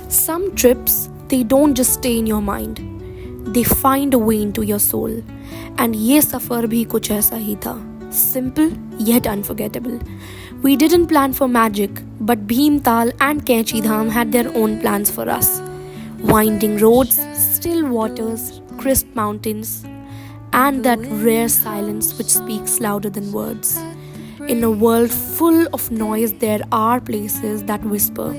Some trips, they don't just stay in your mind, they find a way into your soul. And ये सफ़र भी कुछ ऐसा ही था. Simple yet unforgettable. We didn't plan for magic, but Bhimtal and Kainchi Dham had their own plans for us. Winding roads, still waters, crisp mountains, and that rare silence which speaks louder than words. In a world full of noise, there are places that whisper,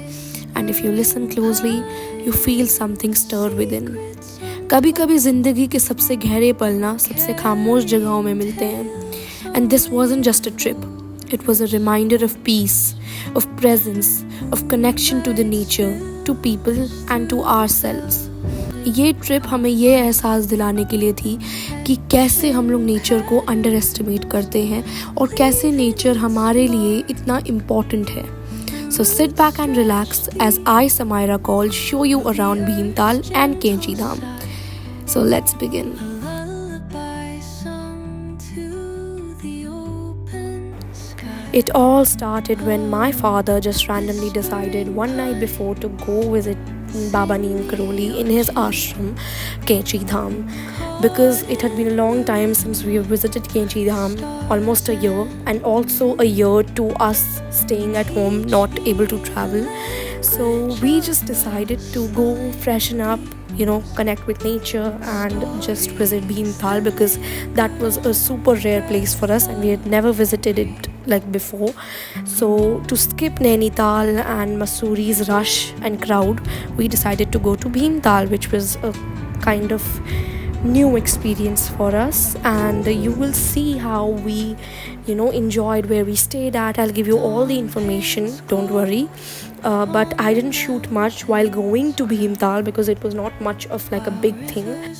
and if you listen closely, you feel something stir within. कभी कभी जिंदगी के सबसे गहरे पल ना सबसे खामोश जगहों में मिलते हैं. And this wasn't just a trip. It was a reminder of peace, of presence, of connection to the nature, to people and to ourselves. ये ट्रिप हमें ये एहसास दिलाने के लिए थी कि कैसे हम लोग नेचर को अंडर एस्टिमेट करते हैं और कैसे नेचर हमारे लिए इतना इम्पॉर्टेंट है. So sit back and relax as I, Samaira Kaul, show you around Bhimtal and Kainchi Dham. So let's begin. It all started when my father just randomly decided one night before to go visit Baba Neem Karoli in his ashram, Kainchi Dham, because it had been a long time since we have visited Kainchi Dham, almost a year, and also a year to us staying at home, not able to travel. So we just decided to go freshen up, connect with nature and just visit Bhimtal because that was a super rare place for us and we had never visited it like before. So to skip Nainital and Mussoorie's rush and crowd, we decided to go to Bhimtal, which was a kind of new experience for us, and you will see how we enjoyed where we stayed at. I'll give you all the information, don't worry. But I didn't shoot much while going to Bhimtal because it was not much of like a big thing.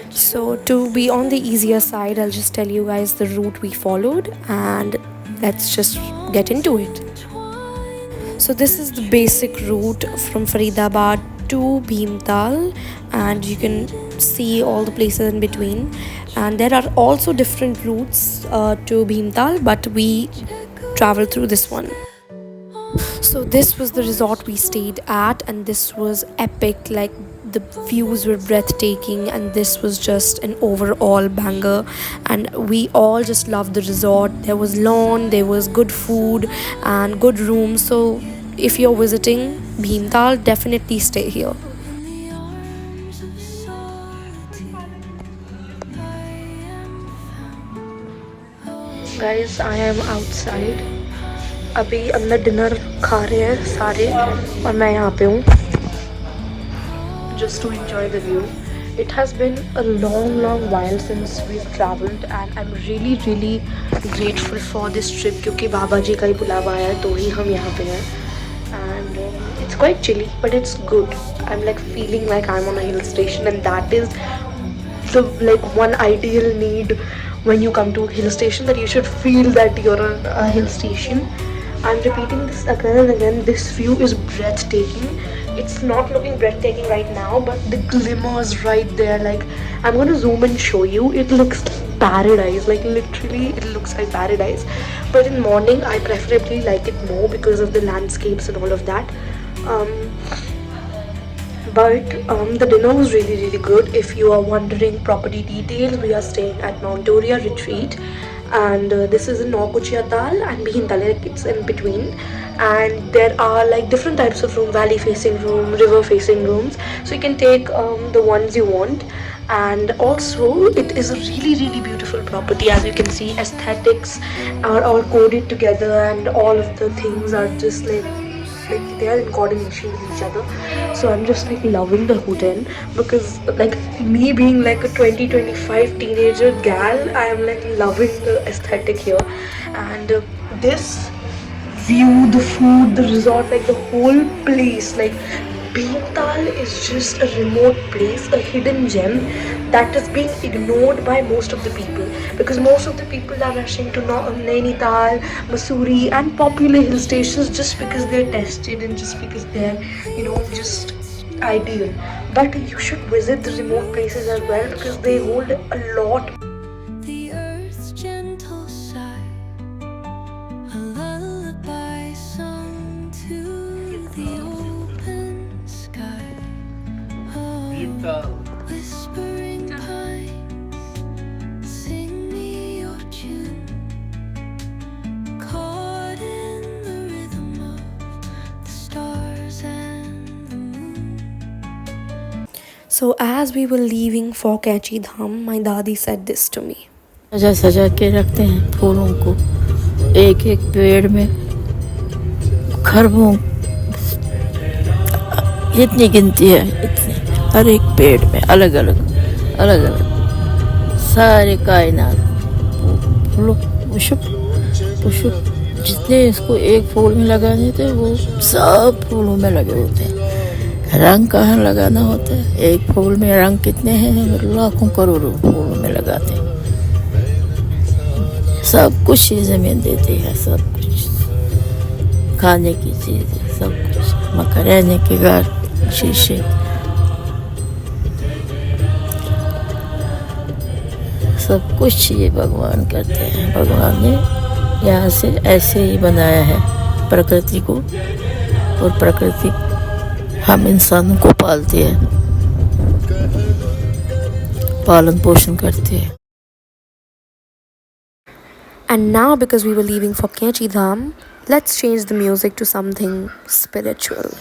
So to be on the easier side, I'll just tell you guys the route we followed and let's just get into it. So this is the basic route from Faridabad to Bhimtal, and you can see all the places in between, and there are also different routes to Bhimtal, but we traveled through this one. So this was the resort we stayed at, and this was epic. Like the views were breathtaking and this was just an overall banger, and we all just loved the resort. There was lawn, there was good food and good rooms. So if you're visiting Bhimtal, definitely stay here. Guys, I am outside. अभी अंदर dinner खा रहे हैं सारे और मैं यहाँ पे हूँ just to enjoy the view. It has been a long while since we've traveled and I'm really grateful for this trip क्योंकि बाबा जी का ही बुलावा आया है तो ही हम यहाँ पे हैं. And it's quite chilly but it's good. I'm like feeling like I'm on a hill station, and that is the like one ideal need when you come to a hill station, that you should feel that you're on a hill station. I'm repeating this again and again. This view is breathtaking. It's not looking breathtaking right now, but the glimmers right there, like I'm gonna zoom and show you. It looks paradise, like literally it looks like paradise. But in morning I preferably like it more because of the landscapes and all of that. But the dinner was really good. If you are wondering property details, we are staying at Mount Doria Retreat, and this is in Nokuchiatal and Bhimtal, it's in between. And there are like different types of room, valley facing room, river facing rooms, so you can take the ones you want. And also it is a really beautiful property. As you can see, aesthetics are all coded together and all of the things are just like they are in coordination with each other. So I'm just like loving the hotel because like me being like a 20-25 teenager gal, I am like loving the aesthetic here. And this view, the food, the resort, like the whole place, like Bhimtal is just a remote place, a hidden gem that is being ignored by most of the people, because most of the people are rushing to Nainital, Mussoorie and popular hill stations just because they're tested and just because they're just ideal. But you should visit the remote places as well because they hold a lot. The earth's gentle sigh, a lullaby sung to the open sky. whispering pines, sing me your tune. Caught in the rhythm of the stars and the moon. So as we were leaving for Kechi Dham, my dadi said this to me. सजा सजा के रखते हैं फूलों को, एक एक पेड़ में खरबों, जितनी गिनती है इतनी, हर एक पेड़ में अलग अलग सारे कायनात फूलों पुष्प जितने इसको एक फूल में लगाने थे वो सब फूलों में लगे होते हैं। रंग कहाँ लगाना होता है, एक फूल में रंग कितने हैं, लाखों करोड़ों फूलों में लगाते हैं। सब कुछ ज़मीन देती है, सब कुछ खाने की चीज़ें, सब कुछ मकान, रहने के घर, शीशे, सब कुछ ये भगवान करते हैं। भगवान ने यहाँ से ऐसे ही बनाया है प्रकृति को, और प्रकृति हम इंसानों को पालती है, पालन पोषण करती है। And now, because we were leaving for Kechi Dham, let's change the music to something spiritual.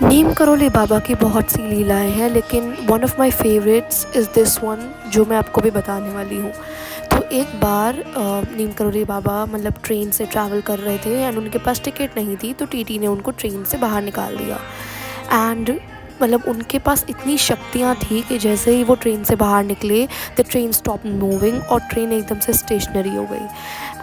Neem Karoli Baba की बहुत सी लीलाएं हैं, लेकिन one of my favourites is this one, जो मैं आपको भी बताने वाली हूँ। तो एक बार नीम करोली बाबा मतलब ट्रेन से ट्रैवल कर रहे थे एंड उनके पास टिकट नहीं थी, तो टीटी ने उनको ट्रेन से बाहर निकाल दिया। एंड मतलब उनके पास इतनी शक्तियाँ थी कि जैसे ही वो ट्रेन से बाहर निकले, द ट्रेन स्टॉप मूविंग और ट्रेन एकदम से स्टेशनरी हो गई।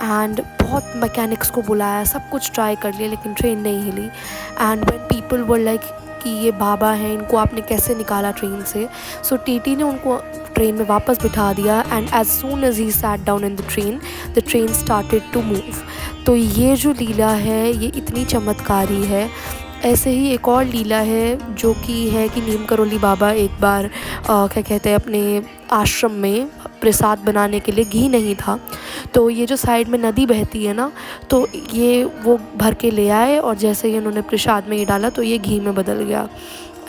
एंड बहुत मैकेनिक्स को बुलाया, सब कुछ ट्राई कर लिया, लेकिन ट्रेन नहीं हिली। And when people were like कि ये बाबा हैं, इनको आपने कैसे निकाला ट्रेन से, सो टीटी ने उनको ट्रेन में वापस बिठा दिया। And as soon as he sat down in the train started to move. तो ये जो लीला है ये इतनी चमत्कारी है। ऐसे ही एक और लीला है जो कि है कि नीम करोली बाबा एक बार क्या कहते हैं, अपने आश्रम में प्रसाद बनाने के लिए घी नहीं था, तो ये जो साइड में नदी बहती है ना, तो ये वो भर के ले आए और जैसे ही उन्होंने प्रसाद में ये डाला तो ये घी में बदल गया।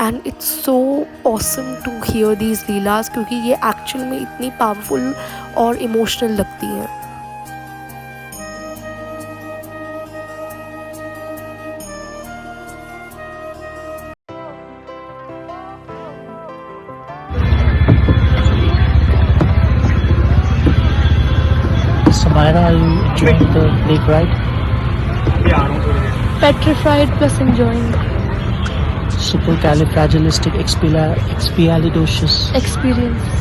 And it's so awesome to hear these लीलास, क्योंकि ये एक्चुअल में इतनी पावरफुल और इमोशनल लगती हैं। Samira, are you enjoying the lake ride? Petrified plus enjoying Supercalifragilisticexpialidocious. experience.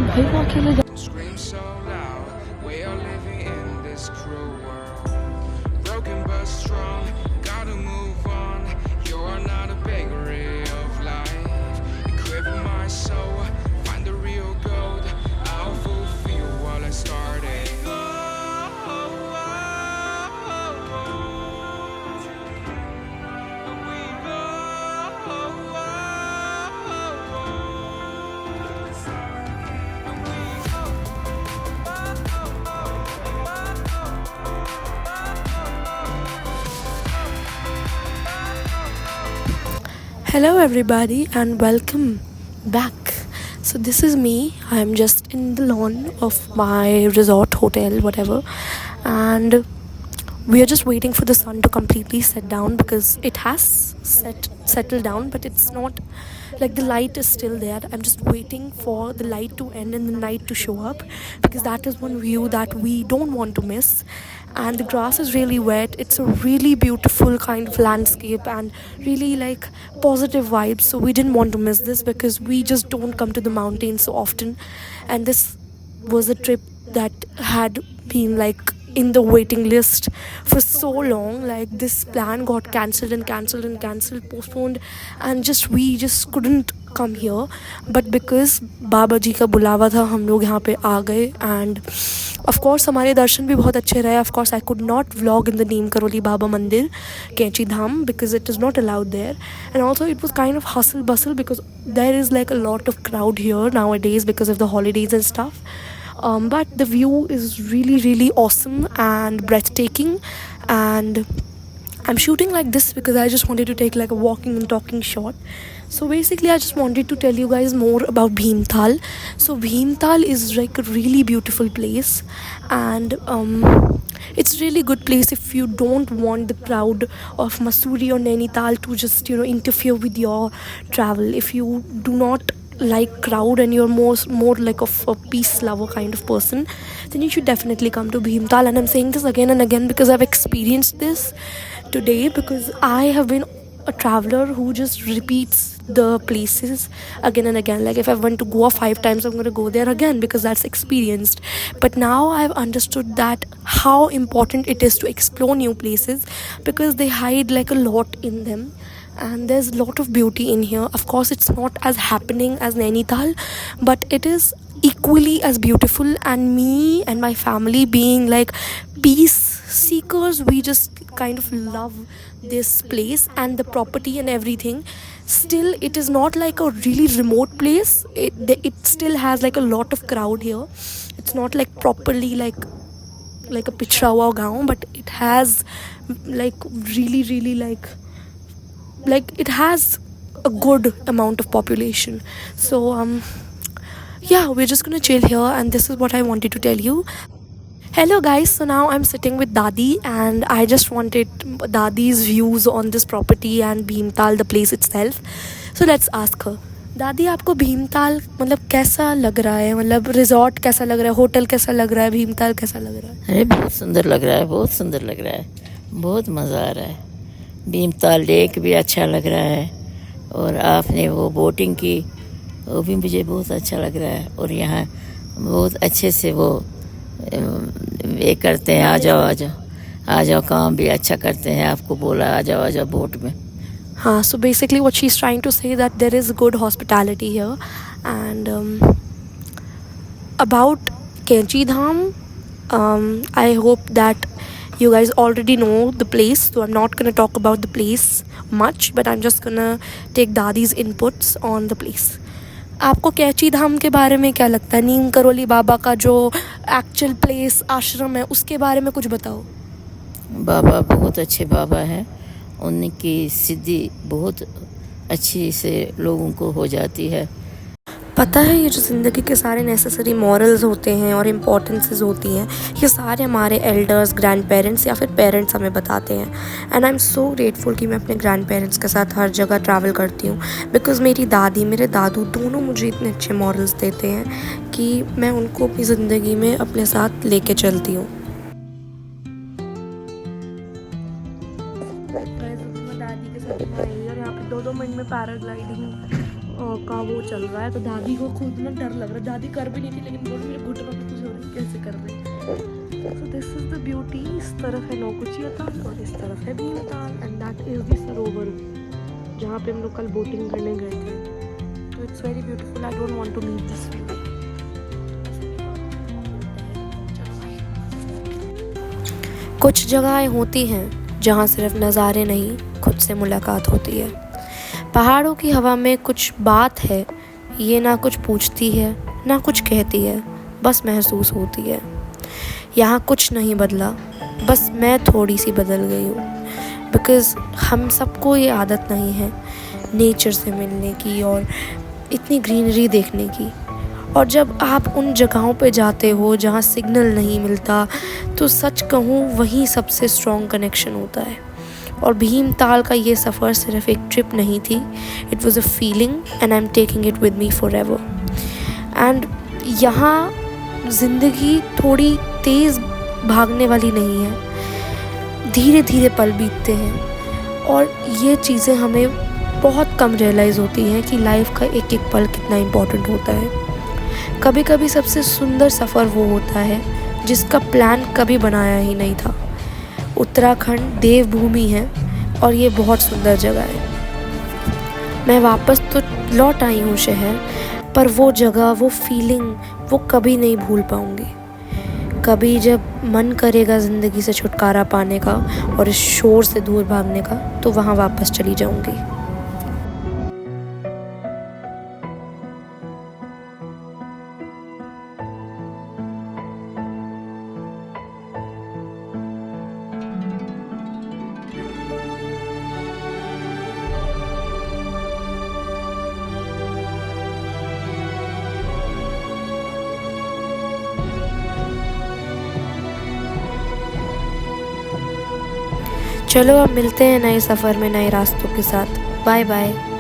भाई वो अकेले Scream so loud, we are living in this cruel world. Broken but strong, gotta move on. You're not a bakery of life. Equip my soul, find the real gold. I'll fulfill what I started. Hello everybody and welcome back. So this is me. I'm just in the lawn of my resort, hotel, whatever, and we are just waiting for the sun to completely set down, because it has settled down, but it's not like the light is still there. I'm just waiting for the light to end and the night to show up, because that is one view that we don't want to miss. And the grass is really wet. It's a really beautiful kind of landscape and really like positive vibes, so we didn't want to miss this, because we just don't come to the mountains so often, and this was a trip that had been like in the waiting list for so long. Like this plan got cancelled, postponed, and we just couldn't come here, but because बाबा जी का बुलावा था हम लोग यहाँ पे आ गए. And of course हमारे दर्शन भी बहुत अच्छे रहे. Of course I could not vlog in the Neem Karoli Baba मंदिर कैंची धाम because it is not allowed there, and also it was kind of hustle bustle because there is like a lot of crowd here nowadays because of the holidays and stuff. But the view is really really awesome and breathtaking, and I'm shooting like this because I just wanted to take like a walking and talking shot. So basically I just wanted to tell you guys more about Bhimtal. So Bhimtal is like a really beautiful place, and it's really good place if you don't want the crowd of Mussoorie or Nainital to just interfere with your travel. If you do not like crowd and you're more like of a peace lover kind of person, then you should definitely come to Bhimtal. And I'm saying this again and again because I've experienced this today, because I have been a traveler who just repeats the places again and again. Like if I went to Goa 5 times, I'm going to go there again because that's experienced. But now I've understood that how important it is to explore new places, because they hide like a lot in them, and there's a lot of beauty in here. Of course it's not as happening as Nainital, but it is equally as beautiful. And me and my family, being like peace seekers, we just kind of love this place and the property and everything. Still, it is not like a really remote place. It still has like a lot of crowd here. It's not like properly like a pichra hua gaon, but it has like really like it has a good amount of population. So yeah, we're just gonna chill here, and this is what I wanted to tell you. Hello guys, so now I'm sitting with Dadi, and I just wanted Dadi's views on this property and Bhimtal, the place itself. So let's ask her. दादी, आपको भीमताल मतलब कैसा लग रहा है? मतलब resort कैसा लग रहा है, होटल कैसा लग रहा है, भीमताल कैसा लग रहा है? अरे बहुत सुंदर लग रहा है, बहुत सुंदर लग रहा है, बहुत मज़ा आ रहा है. भीमताल लेक भी अच्छा लग रहा है, और आपने वो बोटिंग की वो भी मुझे बहुत अच्छा लग रहा है. और यहाँ बहुत अच्छे से वो ये करते हैं, आ जाओ, काम भी अच्छा करते हैं. आपको बोला आ जाओ बोट में. हाँ, so basically what she's trying to say that there is good hospitality here. And about Kainchi Dham, I hope that you guys already know the place, so I'm not going to talk about the place much, but I'm just going to take Dadi's inputs on the place. आपको कैंची धाम के बारे में क्या लगता है? नीम करोली बाबा का जो एक्चुअल प्लेस आश्रम है, उसके बारे में कुछ बताओ. बाबा बहुत अच्छे बाबा हैं. उनकी सिद्धि बहुत अच्छी से लोगों को हो जाती है. पता है, ये जो ज़िंदगी के सारे नेसेसरी मॉरल्स होते हैं और इम्पोर्टेंसेस होती हैं, ये सारे हमारे एल्डर्स, ग्रैंड पेरेंट्स या फिर पेरेंट्स हमें बताते हैं. And I am so grateful कि मैं अपने ग्रैंड पेरेंट्स के साथ हर जगह ट्रैवल करती हूँ, बिकॉज़ मेरी दादी, मेरे दादू दोनों मुझे इतने अच्छे मॉरल्स देते हैं कि मैं उनको अपनी ज़िंदगी में अपने साथ लेके चलती हूँ. दादी के साथ यहाँ पे 2 मिनट में पैराग्लाइडिंग का वो चल रहा है, तो दादी को खुद ना डर लग रहा है. दादी कर भी नहीं थी, लेकिन बोल मेरे घुटनों पे कुछ हो रहा है, कैसे कर रहे. So this is the beauty. इस तरफ है नौकुचिया ताल और इस तरफ है Bhimtal, and that is the सरोवर जहाँ पे हम लोग कल बोटिंग करने गए थे. तो it's very beautiful. I don't want to leave this view. कुछ जगहें होती हैं जहाँ सिर्फ नज़ारे नहीं, खुद से मुलाकात होती है. पहाड़ों की हवा में कुछ बात है, ये ना कुछ पूछती है ना कुछ कहती है, बस महसूस होती है. यहाँ कुछ नहीं बदला, बस मैं थोड़ी सी बदल गई हूँ. बिकॉज़ हम सबको ये आदत नहीं है नेचर से मिलने की और इतनी ग्रीनरी देखने की. और जब आप उन जगहों पे जाते हो जहाँ सिग्नल नहीं मिलता, तो सच कहूँ वहीं सबसे स्ट्रॉन्ग कनेक्शन होता है. और भीमताल का ये सफ़र सिर्फ एक ट्रिप नहीं थी, it was a feeling, and I am taking it with me for ever. And यहाँ ज़िंदगी थोड़ी तेज़ भागने वाली नहीं है, धीरे धीरे पल बीतते हैं, और ये चीज़ें हमें बहुत कम रियलाइज़ होती हैं कि लाइफ का एक एक पल कितना इम्पोर्टेंट होता है. कभी कभी सबसे सुंदर सफ़र वो होता है जिसका प्लान कभी बनाया ही नहीं था. उत्तराखंड देवभूमि है और ये बहुत सुंदर जगह है. मैं वापस तो लौट आई हूँ शहर, पर वो जगह, वो फीलिंग, वो कभी नहीं भूल पाऊँगी। कभी जब मन करेगा ज़िंदगी से छुटकारा पाने का और इस शोर से दूर भागने का, तो वहाँ वापस चली जाऊँगी। चलो अब मिलते हैं नए सफ़र में नए रास्तों के साथ। Bye bye.